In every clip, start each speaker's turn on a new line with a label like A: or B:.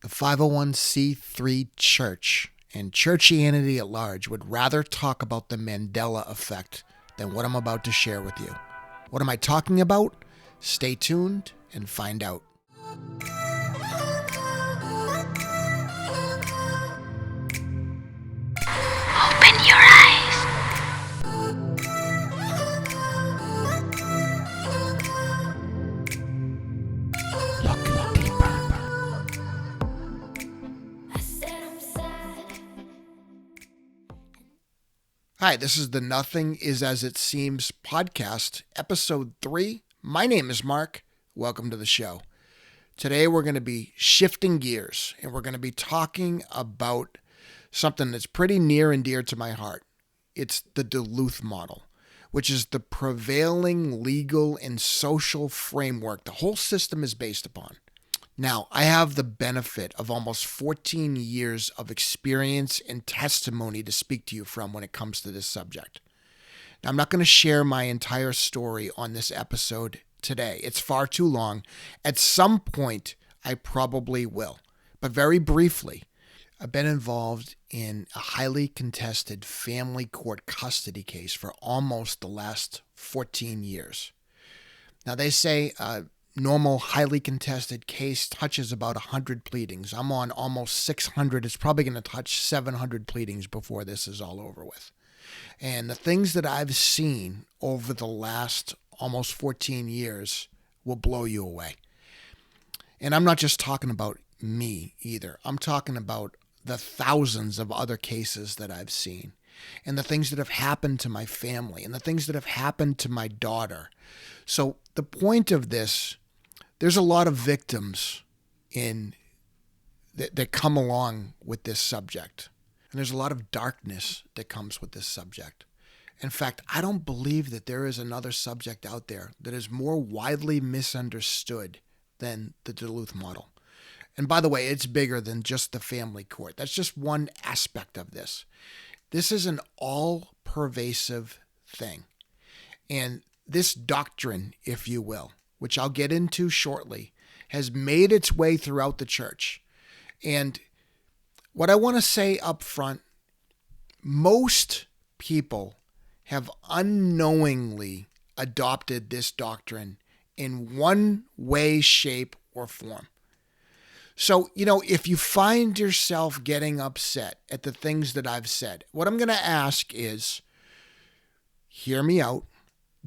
A: The 501c3 church and churchianity at large would rather talk about the Mandela Effect than what I'm about to share with you. What am I talking about? Stay tuned and find out.
B: Open your eyes.
A: Look deeper. Hi, this is the Nothing Is As It Seems podcast, episode 3. My name is Mark. Welcome to the show. Today we're going to be shifting gears and we're going to be talking about something that's pretty near and dear to my heart. It's the Duluth model, which is the prevailing legal and social framework the whole system is based upon. Now, I have the benefit of almost 14 years of experience and testimony to speak to you from when it comes to this subject. Now, I'm not going to share my entire story on this episode today. It's far too long. At some point, I probably will. But very briefly, I've been involved in a highly contested family court custody case for almost the last 14 years. Now, they say normal, highly contested case touches about 100 pleadings. I'm on almost 600. It's probably going to touch 700 pleadings before this is all over with. And the things that I've seen over the last almost 14 years will blow you away. And I'm not just talking about me either. I'm talking about the thousands of other cases that I've seen and the things that have happened to my family and the things that have happened to my daughter. So the point of this, there's a lot of victims that come along with this subject. And there's a lot of darkness that comes with this subject. In fact, I don't believe that there is another subject out there that is more widely misunderstood than the Duluth model. And by the way, it's bigger than just the family court. That's just one aspect of this. This is an all-pervasive thing. And this doctrine, if you will, which I'll get into shortly, has made its way throughout the church. And what I want to say up front, most people have unknowingly adopted this doctrine in one way, shape, or form. So, if you find yourself getting upset at the things that I've said, what I'm going to ask is, hear me out,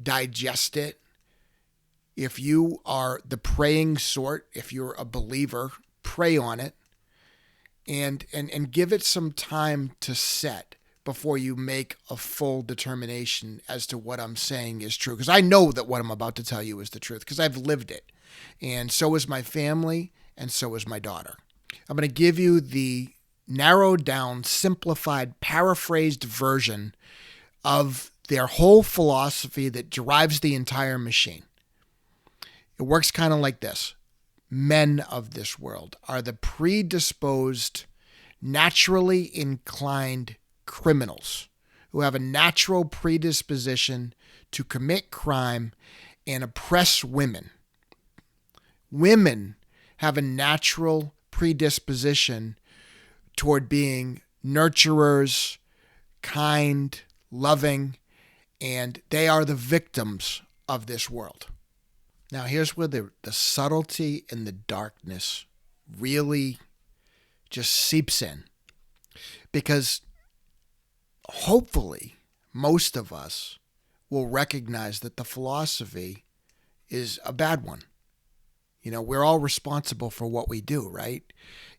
A: digest it. If you are the praying sort, if you're a believer, pray on it and give it some time to set before you make a full determination as to what I'm saying is true. Because I know that what I'm about to tell you is the truth because I've lived it. And so is my family and so is my daughter. I'm going to give you the narrowed down, simplified, paraphrased version of their whole philosophy that drives the entire machine. It works kind of like this. Men of this world are the predisposed, naturally inclined criminals who have a natural predisposition to commit crime and oppress women. Women have a natural predisposition toward being nurturers, kind, loving, and they are the victims of this world. Now, here's where the subtlety and the darkness really just seeps in. Because hopefully, most of us will recognize that the philosophy is a bad one. We're all responsible for what we do, right?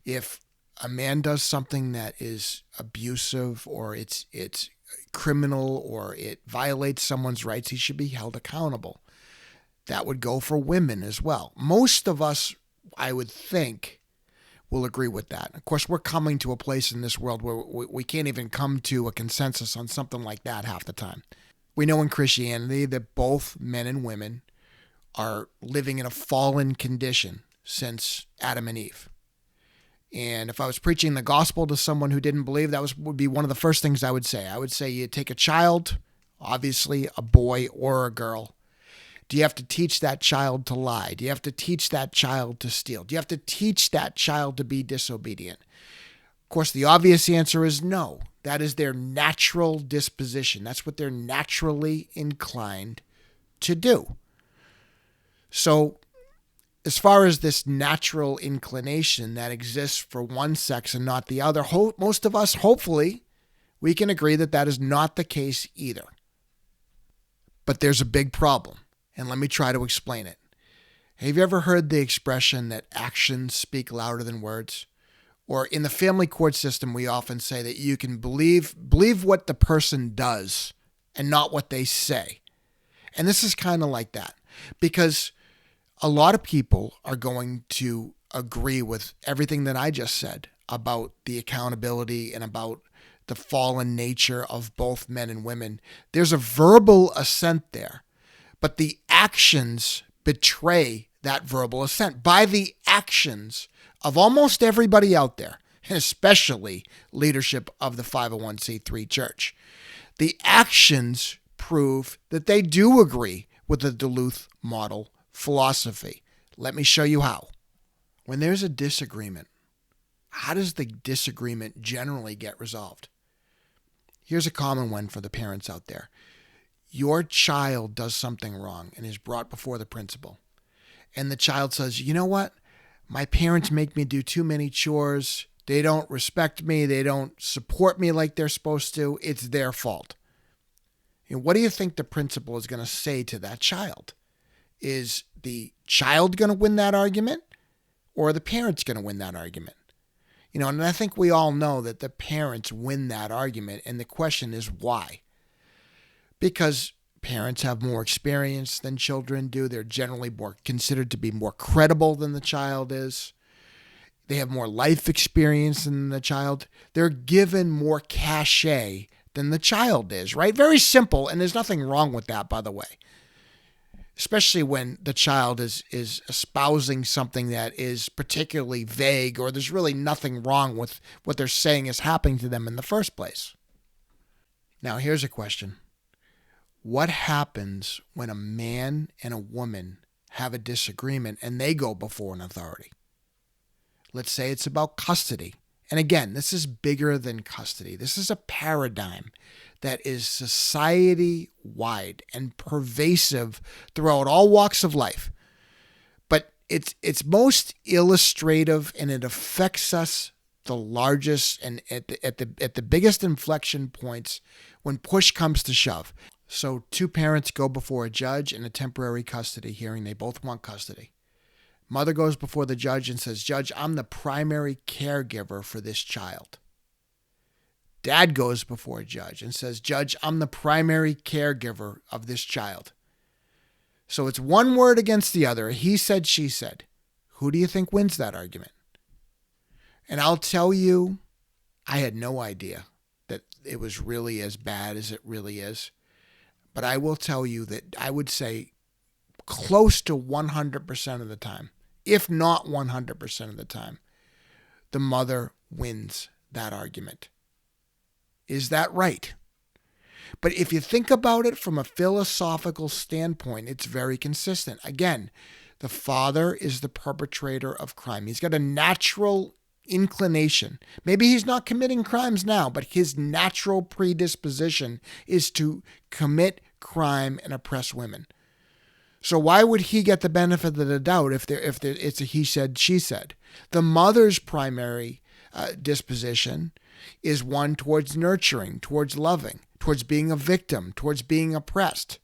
A: If a man does something that is abusive or it's criminal or it violates someone's rights, he should be held accountable. That would go for women as well. Most of us, I would think, will agree with that. Of course, we're coming to a place in this world where we can't even come to a consensus on something like that half the time. We know in Christianity that both men and women are living in a fallen condition since Adam and Eve. And if I was preaching the gospel to someone who didn't believe, would be one of the first things I would say. I would say you take a child, obviously a boy or a girl, Do you have to teach that child to lie? Do you have to teach that child to steal? Do you have to teach that child to be disobedient? Of course, the obvious answer is no. That is their natural disposition. That's what they're naturally inclined to do. So, as far as this natural inclination that exists for one sex and not the other, most of us, hopefully, we can agree that that is not the case either. But there's a big problem, and let me try to explain it. Have you ever heard the expression that actions speak louder than words? Or in the family court system, we often say that you can believe what the person does and not what they say. And this is kind of like that, because a lot of people are going to agree with everything that I just said about the accountability and about the fallen nature of both men and women. There's a verbal assent there, but the actions betray that verbal assent by the actions of almost everybody out there, and especially leadership of the 501c3 church. The actions prove that they do agree with the Duluth model philosophy. Let me show you how. When there's a disagreement, how does the disagreement generally get resolved? Here's a common one for the parents out there. Your child does something wrong and is brought before the principal. And the child says, you know what? My parents make me do too many chores. They don't respect me. They don't support me like they're supposed to. It's their fault. And what do you think the principal is going to say to that child? Is the child going to win that argument, or are the parents going to win that argument? And I think we all know that the parents win that argument, and the question is why? Because parents have more experience than children do. They're generally more considered to be more credible than the child is. They have more life experience than the child. They're given more cachet than the child is, right? Very simple, and there's nothing wrong with that, by the way. Especially when the child is espousing something that is particularly vague, or there's really nothing wrong with what they're saying is happening to them in the first place. Now, here's a question. What happens when a man and a woman have a disagreement and they go before an authority? Let's say it's about custody. And again, this is bigger than custody. This is a paradigm that is society-wide and pervasive throughout all walks of life. But it's most illustrative, and it affects us the largest and at the biggest inflection points when push comes to shove. So two parents go before a judge in a temporary custody hearing. They both want custody. Mother goes before the judge and says, Judge, I'm the primary caregiver for this child. Dad goes before a judge and says, Judge, I'm the primary caregiver of this child. So it's one word against the other. He said, she said. Who do you think wins that argument? And I'll tell you, I had no idea that it was really as bad as it really is. But I will tell you that I would say close to 100% of the time, if not 100% of the time, the mother wins that argument. Is that right? But if you think about it from a philosophical standpoint, it's very consistent. Again, the father is the perpetrator of crime. He's got a natural inclination. Maybe he's not committing crimes now, but his natural predisposition is to commit crime and oppress women. So why would he get the benefit of the doubt if it's a he said, she said? The mother's primary disposition is one towards nurturing, towards loving, towards being a victim, towards being oppressed.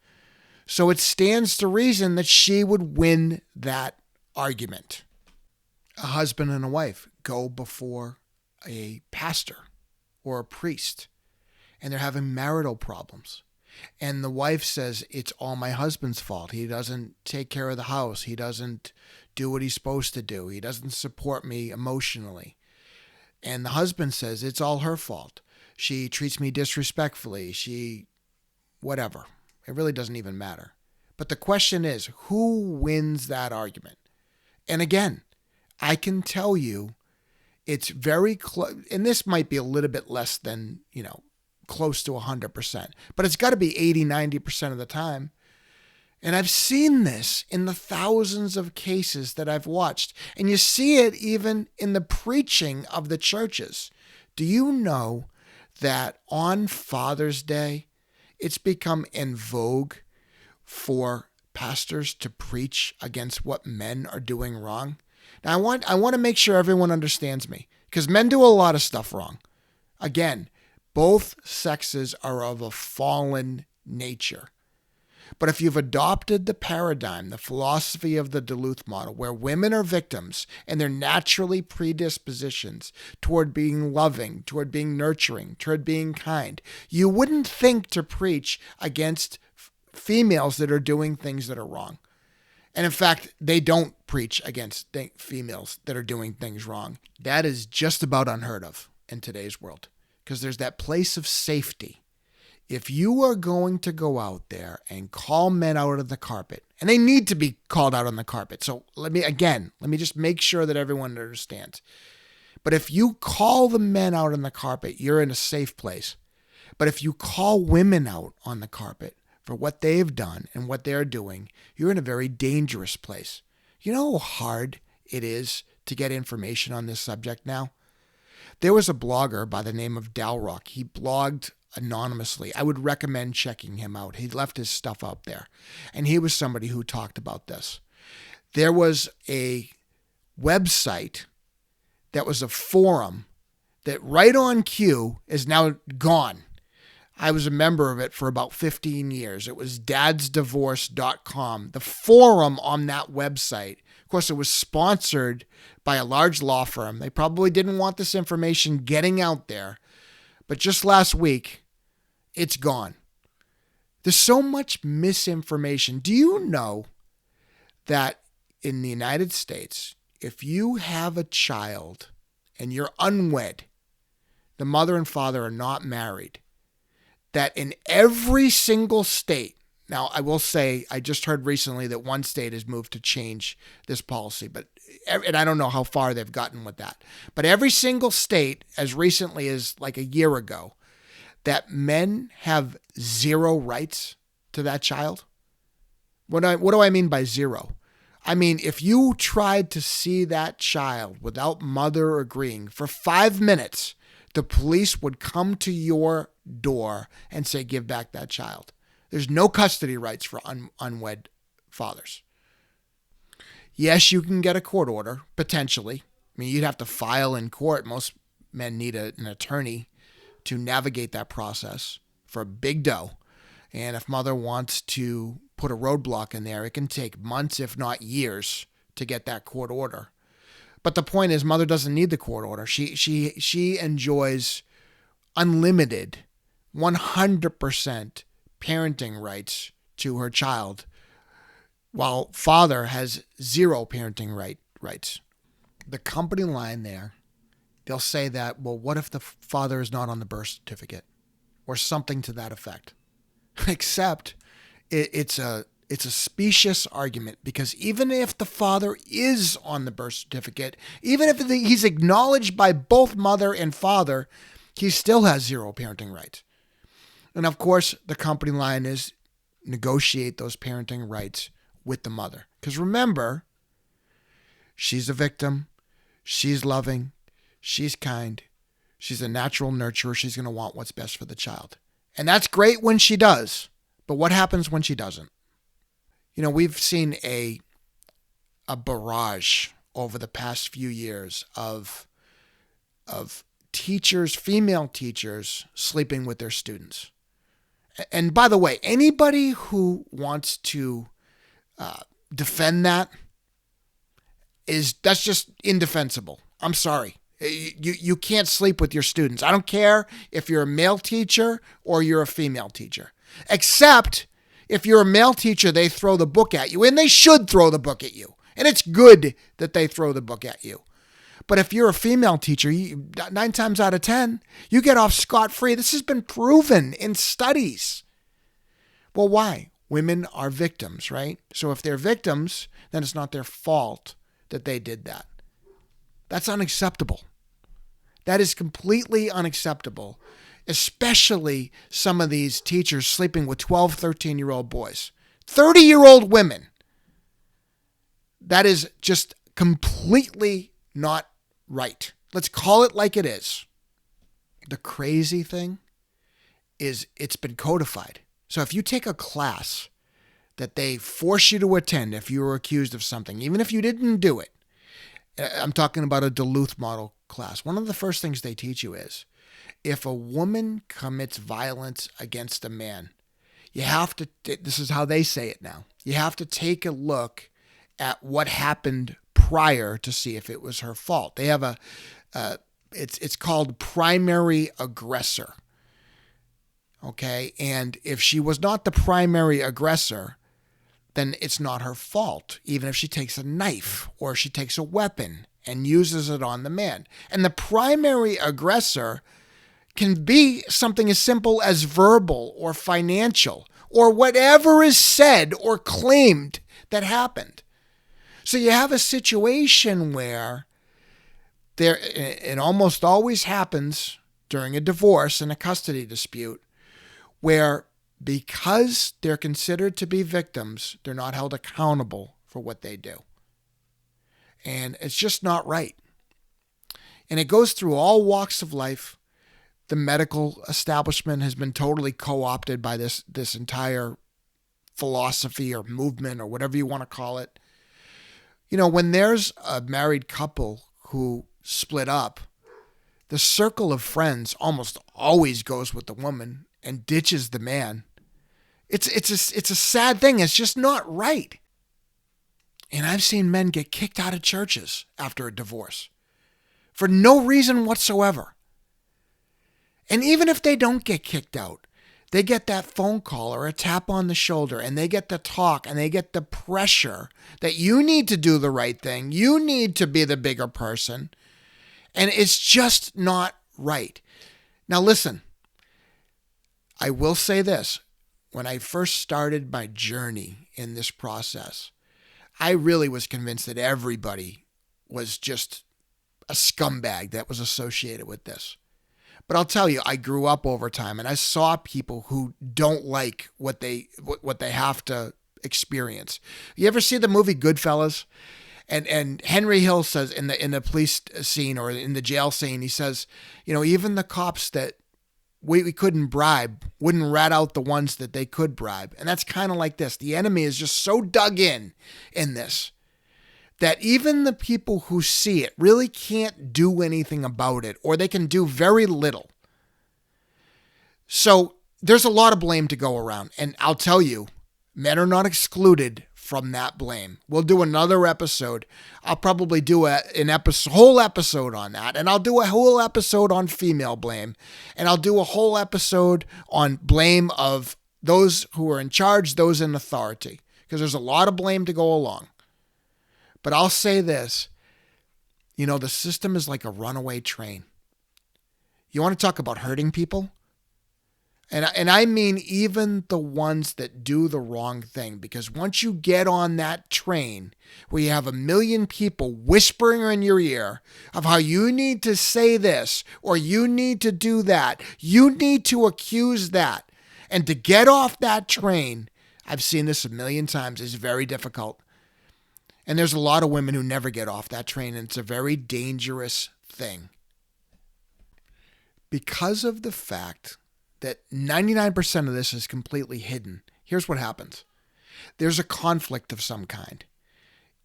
A: So it stands to reason that she would win that argument. A husband and a wife go before a pastor or a priest, and they're having marital problems. And the wife says, it's all my husband's fault. He doesn't take care of the house. He doesn't do what he's supposed to do. He doesn't support me emotionally. And the husband says, it's all her fault. She treats me disrespectfully. Whatever. It really doesn't even matter. But the question is, who wins that argument? And again, I can tell you it's very close, and this might be a little bit less than, close to 100%, but it's got to be 80, 90% of the time. And I've seen this in the thousands of cases that I've watched. And you see it even in the preaching of the churches. Do you know that on Father's Day, it's become in vogue for pastors to preach against what men are doing wrong? Now, I want to make sure everyone understands me, because men do a lot of stuff wrong. Again, both sexes are of a fallen nature. But if you've adopted the paradigm, the philosophy of the Duluth model, where women are victims and they're naturally predispositions toward being loving, toward being nurturing, toward being kind, you wouldn't think to preach against females that are doing things that are wrong. And in fact, they don't preach against females that are doing things wrong. That is just about unheard of in today's world, because there's that place of safety. If you are going to go out there and call men out on the carpet, and they need to be called out on the carpet. So let me just make sure that everyone understands. But if you call the men out on the carpet, you're in a safe place. But if you call women out on the carpet for what they've done and what they're doing, you're in a very dangerous place. You know how hard it is to get information on this subject now? There was a blogger by the name of Dalrock. He blogged anonymously. I would recommend checking him out. He left his stuff out there. And he was somebody who talked about this. There was a website that was a forum that right on cue is now gone. I was a member of it for about 15 years. It was dadsdivorce.com. The forum on that website, of course, it was sponsored by a large law firm. They probably didn't want this information getting out there. But just last week, it's gone. There's so much misinformation. Do you know that in the United States, if you have a child and you're unwed, the mother and father are not married, that in every single state, now I will say, I just heard recently that one state has moved to change this policy, and I don't know how far they've gotten with that. But every single state, as recently as like a year ago, that men have zero rights to that child. What do I mean by zero? I mean, if you tried to see that child without mother agreeing for 5 minutes, the police would come to your door and say, give back that child. There's no custody rights for unwed fathers. Yes, you can get a court order, potentially. I mean, you'd have to file in court. Most men need an attorney to navigate that process for a big dough. And if mother wants to put a roadblock in there, it can take months, if not years, to get that court order. But the point is, mother doesn't need the court order. She enjoys unlimited, 100% parenting rights to her child, while father has zero parenting rights. The company line there, they'll say that, well, what if the father is not on the birth certificate or something to that effect? Except it's a specious argument, because even if the father is on the birth certificate, even if he's acknowledged by both mother and father, he still has zero parenting rights. And of course, the company line is negotiate those parenting rights with the mother. Because remember, she's a victim, she's loving, she's kind, she's a natural nurturer, she's going to want what's best for the child. And that's great when she does, but what happens when she doesn't? You know, we've seen a barrage over the past few years of teachers, female teachers, sleeping with their students. And by the way, anybody who wants to defend that's just indefensible. I'm sorry. You can't sleep with your students. I don't care if you're a male teacher or you're a female teacher. Except if you're a male teacher, they throw the book at you, and they should throw the book at you. And it's good that they throw the book at you. But if you're a female teacher, 9 times out of 10, you get off scot-free. This has been proven in studies. Well, why? Women are victims, right? So if they're victims, then it's not their fault that they did that. That's unacceptable. That is completely unacceptable, especially some of these teachers sleeping with 12, 13-year-old boys. 30-year-old women. That is just completely not right. Let's call it like it is. The crazy thing is it's been codified. So if you take a class that they force you to attend if you were accused of something, even if you didn't do it, I'm talking about a Duluth model class. One of the first things they teach you is if a woman commits violence against a man, you have to, this is how they say it now, you have to take a look at what happened prior to see if it was her fault. They have it's called primary aggressor. Okay. And if she was not the primary aggressor, then it's not her fault, even if she takes a knife or she takes a weapon and uses it on the man. And the primary aggressor can be something as simple as verbal or financial or whatever is said or claimed that happened. So you have a situation where it almost always happens during a divorce and a custody dispute where because they're considered to be victims, they're not held accountable for what they do. And it's just not right. And it goes through all walks of life. The medical establishment has been totally co-opted by this entire philosophy or movement or whatever you want to call it. You know, when there's a married couple who split up, the circle of friends almost always goes with the woman and ditches the man. It's a sad thing. It's just not right. And I've seen men get kicked out of churches after a divorce for no reason whatsoever. And even if they don't get kicked out, they get that phone call or a tap on the shoulder and they get the talk and they get the pressure that you need to do the right thing. You need to be the bigger person. And it's just not right. Now listen, I will say this. When I first started my journey in this process, I really was convinced that everybody was just a scumbag that was associated with this. But I'll tell you, I grew up over time and I saw people who don't like what they have to experience. You ever see the movie Goodfellas? And Henry Hill says in the police scene or in the jail scene, he says, you know, even the cops that we couldn't bribe wouldn't rat out the ones that they could bribe. And that's kind of like this. The enemy is just so dug in this that even the people who see it really can't do anything about it, or they can do very little. So there's a lot of blame to go around. And I'll tell you, men are not excluded from that blame. We'll do another episode. I'll probably do whole episode on that. And I'll do a whole episode on female blame. And I'll do a whole episode on blame of those who are in charge, those in authority. Because there's a lot of blame to go along. But I'll say this, you know, the system is like a runaway train. You want to talk about hurting people? And I mean even the ones that do the wrong thing, because once you get on that train where you have a million people whispering in your ear of how you need to say this or you need to do that, you need to accuse that. And to get off that train, I've seen this a million times, is very difficult. And there's a lot of women who never get off that train, and it's a very dangerous thing. Because of the fact that 99% of this is completely hidden, here's what happens. There's a conflict of some kind.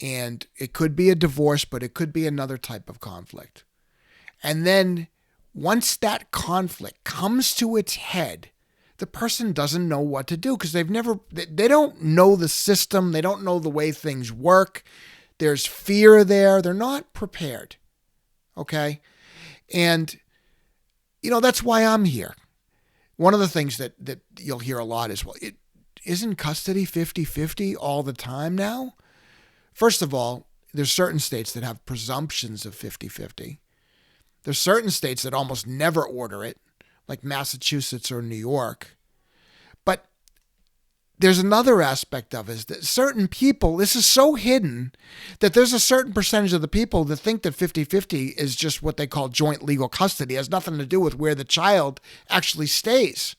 A: And it could be a divorce, but it could be another type of conflict. And then once that conflict comes to its head, the person doesn't know what to do because they don't know the system. They don't know the way things work. There's fear there. They're not prepared. Okay. And, you know, that's why I'm here. One of the things that you'll hear a lot is, well, isn't custody 50-50 all the time now? First of all, there's certain states that have presumptions of 50-50. There's certain states that almost never order it, like Massachusetts or New York. But there's another aspect of it, is that certain people, this is so hidden that there's a certain percentage of the people that think that 50-50 is just what they call joint legal custody. It has nothing to do with where the child actually stays.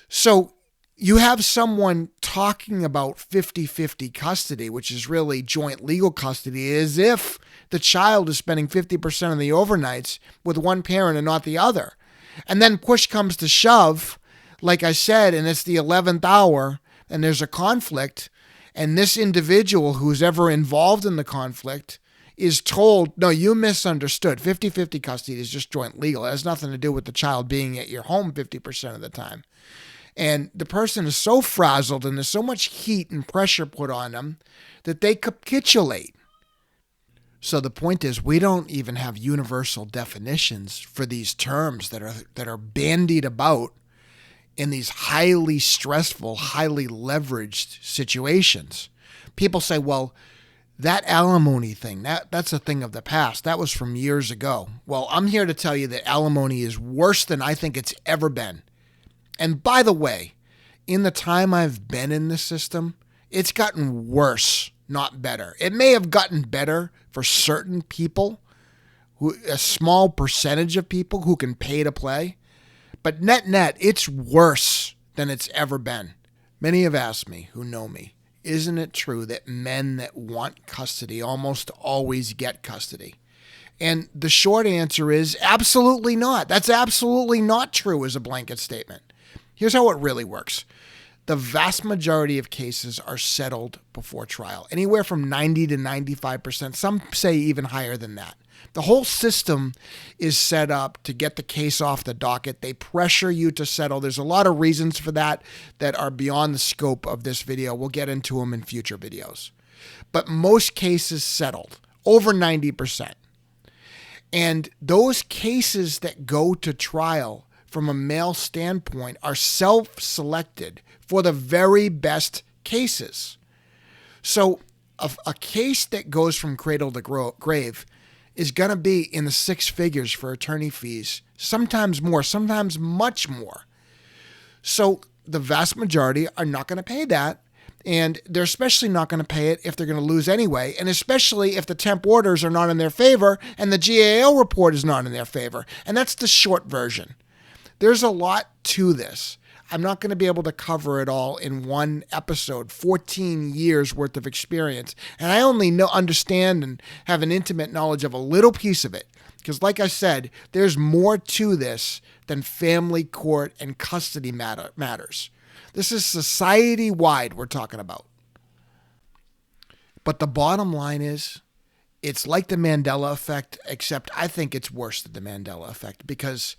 A: So you have someone talking about 50-50 custody, which is really joint legal custody, as if the child is spending 50% of the overnights with one parent and not the other. And then push comes to shove, like I said, and it's the 11th hour and there's a conflict, and this individual who's ever involved in the conflict is told, no, you misunderstood. 50-50 custody is just joint legal. It has nothing to do with the child being at your home 50% of the time. And the person is so frazzled and there's so much heat and pressure put on them that they capitulate. So the point is, we don't even have universal definitions for these terms that are bandied about in these highly stressful, highly leveraged situations. People say, well, that alimony thing, that's a thing of the past. That was from years ago. Well, I'm here to tell you that alimony is worse than I think it's ever been. And by the way, in the time I've been in this system, it's gotten worse, not better. It may have gotten better for certain people, a small percentage of people who can pay to play. But net, it's worse than it's ever been. Many have asked me, who know me, isn't it true that men that want custody almost always get custody? And the short answer is absolutely not. That's absolutely not true as a blanket statement. Here's how it really works. The vast majority of cases are settled before trial, anywhere from 90 to 95%. Some say even higher than that. The whole system is set up to get the case off the docket. They pressure you to settle. There's a lot of reasons for that are beyond the scope of this video. We'll get into them in future videos. But most cases settled, over 90%. And those cases that go to trial from a male standpoint are self-selected for the very best cases. So a case that goes from cradle to grave is going to be in the six figures for attorney fees, sometimes more, sometimes much more. So the vast majority are not going to pay that, and they're especially not going to pay it if they're going to lose anyway, and especially if the temp orders are not in their favor and the GAO report is not in their favor. And that's the short version. There's a lot to this. I'm not going to be able to cover it all in one episode, 14 years worth of experience. And I only understand and have an intimate knowledge of a little piece of it. Because like I said, there's more to this than family court and custody matters. This is society-wide we're talking about. But the bottom line is, it's like the Mandela Effect, except I think it's worse than the Mandela Effect, because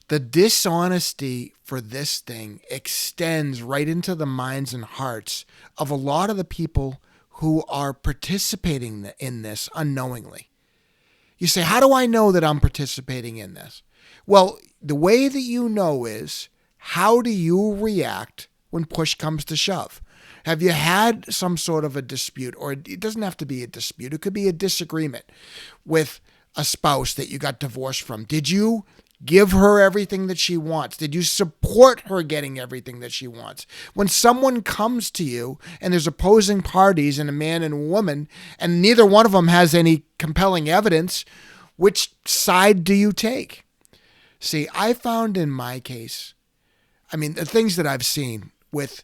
A: the dishonesty for this thing extends right into the minds and hearts of a lot of the people who are participating in this unknowingly. You say, how do I know that I'm participating in this? Well, the way that you know is, how do you react when push comes to shove? Have you had some sort of a dispute, or it doesn't have to be a dispute, it could be a disagreement with a spouse that you got divorced from? Did you give her everything that she wants? Did you support her getting everything that she wants? When someone comes to you and there's opposing parties and a man and a woman, and neither one of them has any compelling evidence, which side do you take? See, I found in my case, the things that I've seen with,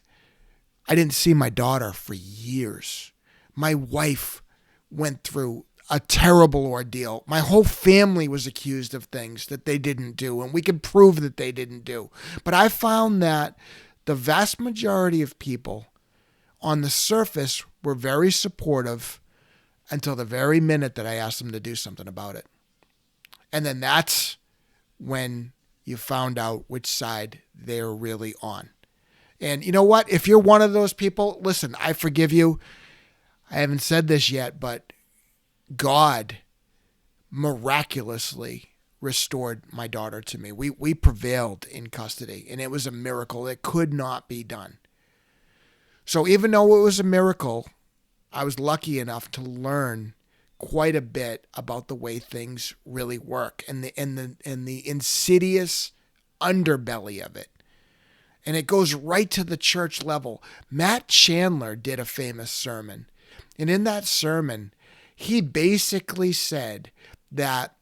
A: I didn't see my daughter for years. My wife went through a terrible ordeal. My whole family was accused of things that they didn't do, and we could prove that they didn't do. But I found that the vast majority of people on the surface were very supportive until the very minute that I asked them to do something about it. And then that's when you found out which side they're really on. And you know what? If you're one of those people, listen, I forgive you. I haven't said this yet, but God miraculously restored my daughter to me. We prevailed in custody, and it was a miracle. It could not be done. So even though it was a miracle, I was lucky enough to learn quite a bit about the way things really work and the insidious underbelly of it. And it goes right to the church level. Matt Chandler did a famous sermon. And in that sermon, he basically said that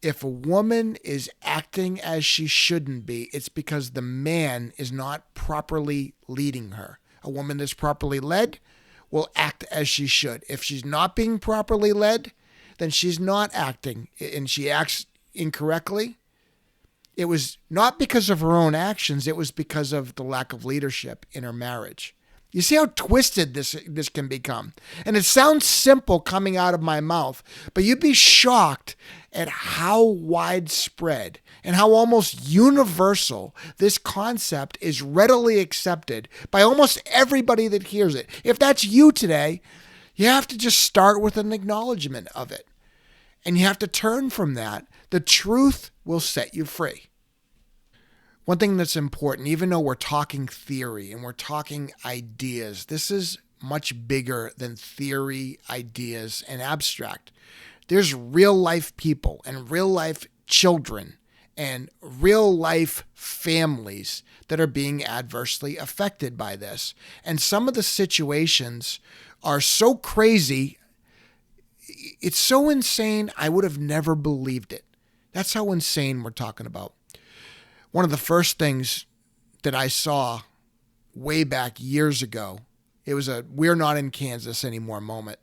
A: if a woman is acting as she shouldn't be, it's because the man is not properly leading her. A woman that's properly led will act as she should. If she's not being properly led, then she's not acting and she acts incorrectly. It was not because of her own actions. It was because of the lack of leadership in her marriage. You see how twisted this can become. And it sounds simple coming out of my mouth, but you'd be shocked at how widespread and how almost universal this concept is readily accepted by almost everybody that hears it. If that's you today, you have to just start with an acknowledgement of it. And you have to turn from that. The truth will set you free. One thing that's important, even though we're talking theory and we're talking ideas, this is much bigger than theory, ideas, and abstract. There's real life people and real life children and real life families that are being adversely affected by this. And some of the situations are so crazy, it's so insane, I would have never believed it. That's how insane we're talking about. One of the first things that I saw way back years ago, it was a "we're not in Kansas anymore" moment.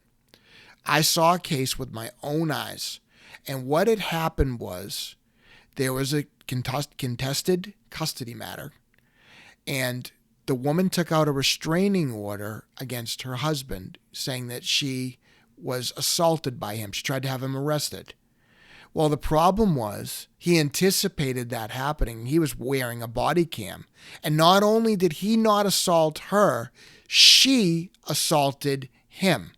A: I saw a case with my own eyes. And what had happened was there was a contested custody matter. And the woman took out a restraining order against her husband, saying that she was assaulted by him. She tried to have him arrested. Well, the problem was he anticipated that happening. He was wearing a body cam. And not only did he not assault her, she assaulted him.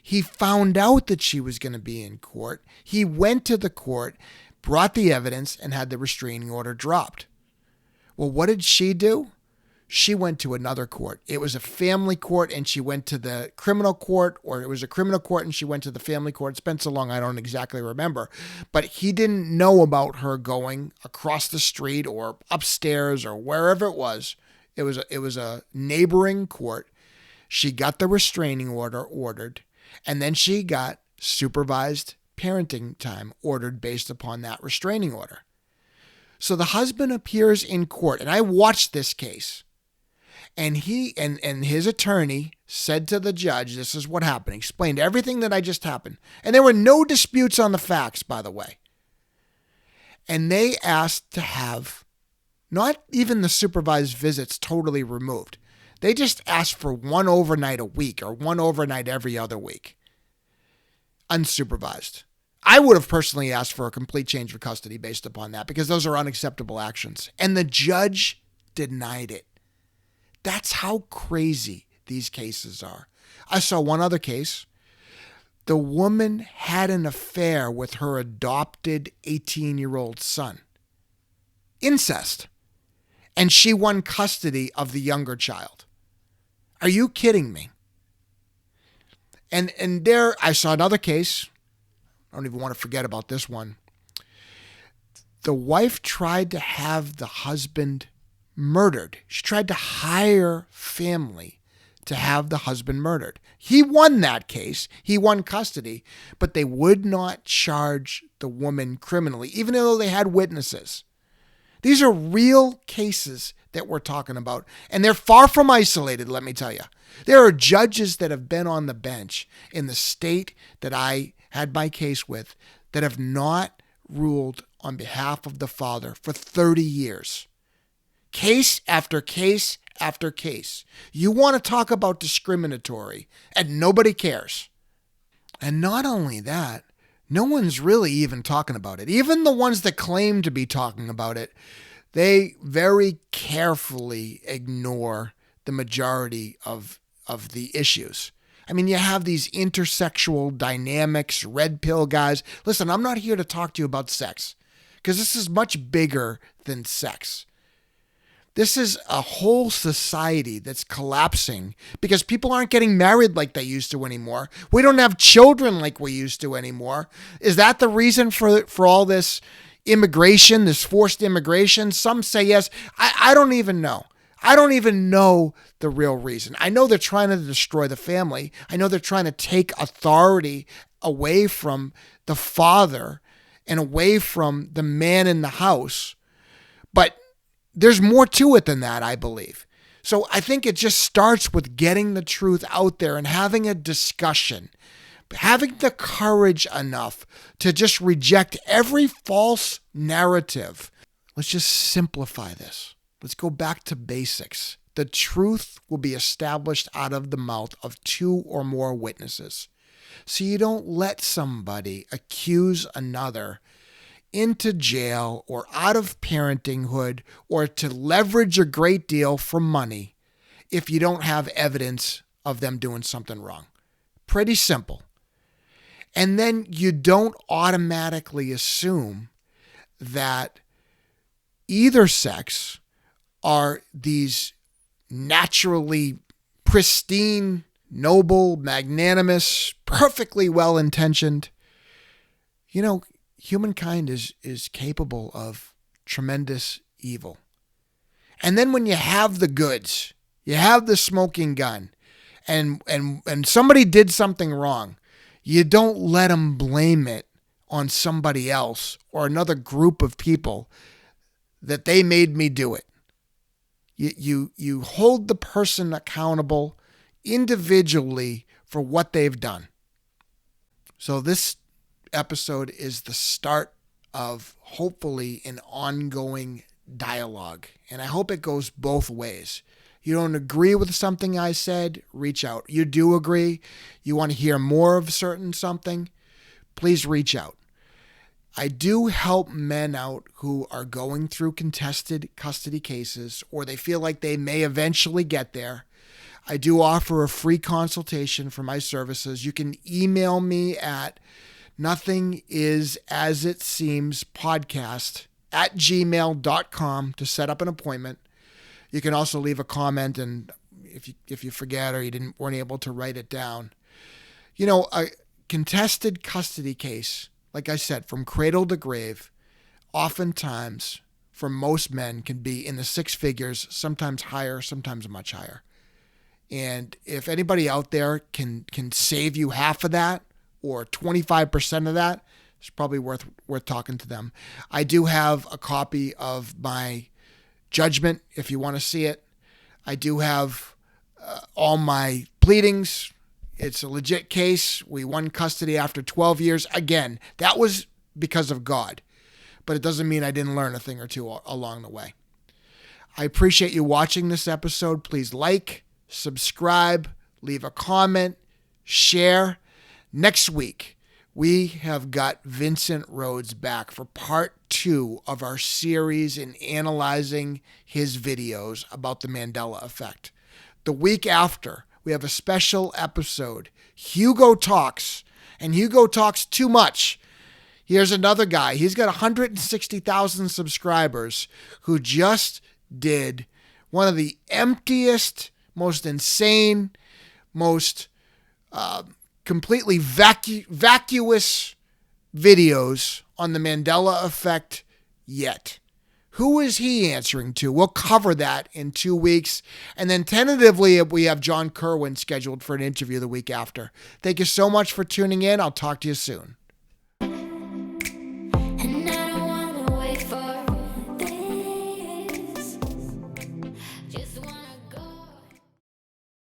A: He found out that she was going to be in court. He went to the court, brought the evidence, and had the restraining order dropped. Well, what did she do? She went to another court. It was a family court, and she went to the criminal court, or it was a criminal court, and she went to the family court. It's been so long, I don't exactly remember. But he didn't know about her going across the street or upstairs or wherever it was. It was a neighboring court. She got the restraining order ordered, and then she got supervised parenting time ordered based upon that restraining order. So the husband appears in court, and I watched this case. And he and his attorney said to the judge, this is what happened. He explained everything that I just happened. And there were no disputes on the facts, by the way. And they asked to have not even the supervised visits totally removed. They just asked for one overnight a week or one overnight every other week. Unsupervised. I would have personally asked for a complete change of custody based upon that because those are unacceptable actions. And the judge denied it. That's how crazy these cases are. I saw one other case. The woman had an affair with her adopted 18-year-old son. Incest. And she won custody of the younger child. Are you kidding me? And there, I saw another case. I don't even want to forget about this one. The wife tried to have the husband murdered. She tried to hire family to have the husband murdered. He won that case. He won custody, but they would not charge the woman criminally, even though they had witnesses. These are real cases that we're talking about, and they're far from isolated, let me tell you. There are judges that have been on the bench in the state that I had my case with that have not ruled on behalf of the father for 30 years. Case after case after case. You want to talk about discriminatory, and nobody cares. And not only that, no one's really even talking about it. Even the ones that claim to be talking about it, they very carefully ignore the majority of the issues. I mean, you have these intersexual dynamics, red pill guys. Listen, I'm not here to talk to you about sex because this is much bigger than sex. This is a whole society that's collapsing because people aren't getting married like they used to anymore. We don't have children like we used to anymore. Is that the reason for all this immigration, this forced immigration? Some say yes. I don't even know. I don't even know the real reason. I know they're trying to destroy the family. I know they're trying to take authority away from the father and away from the man in the house. But there's more to it than that, I believe. So I think it just starts with getting the truth out there and having a discussion, having the courage enough to just reject every false narrative. Let's just simplify this. Let's go back to basics. The truth will be established out of the mouth of 2 or more witnesses. So you don't let somebody accuse another into jail or out of parentinghood or to leverage a great deal for money if you don't have evidence of them doing something wrong. Pretty simple. And then you don't automatically assume that either sex are these naturally pristine, noble, magnanimous, perfectly well-intentioned. You know, humankind is capable of tremendous evil. And then when you have the goods, you have the smoking gun, and somebody did something wrong, you don't let them blame it on somebody else or another group of people that they made me do it. You hold the person accountable individually for what they've done. So this episode is the start of hopefully an ongoing dialogue. And I hope it goes both ways. You don't agree with something I said, reach out. You do agree, you want to hear more of certain something, please reach out. I do help men out who are going through contested custody cases or they feel like they may eventually get there. I do offer a free consultation for my services. You can email me at nothingisasitseemspodcast@gmail.com to set up an appointment. You can also leave a comment, and if you forget or weren't able to write it down. You know, a contested custody case, like I said, from cradle to grave, oftentimes for most men can be in the 6 figures, sometimes higher, sometimes much higher. And if anybody out there can save you half of that or 25% of that, it's probably worth talking to them. I do have a copy of my judgment if you want to see it. I do have all my pleadings. It's a legit case. We won custody after 12 years. Again, that was because of God, but it doesn't mean I didn't learn a thing or two along the way. I appreciate you watching this episode. Please like, subscribe, leave a comment, share. Next week, we have got Vincent Rhodes back for part 2 of our series in analyzing his videos about the Mandela Effect. The week after, we have a special episode. Hugo talks, and Hugo talks too much. Here's another guy. He's got 160,000 subscribers who just did one of the emptiest, most insane, most completely vacuous videos on the Mandela Effect yet. Who is he answering to? We'll cover that in 2 weeks. And then tentatively, we have John Kerwin scheduled for an interview the week after. Thank you so much for tuning in. I'll talk to you soon.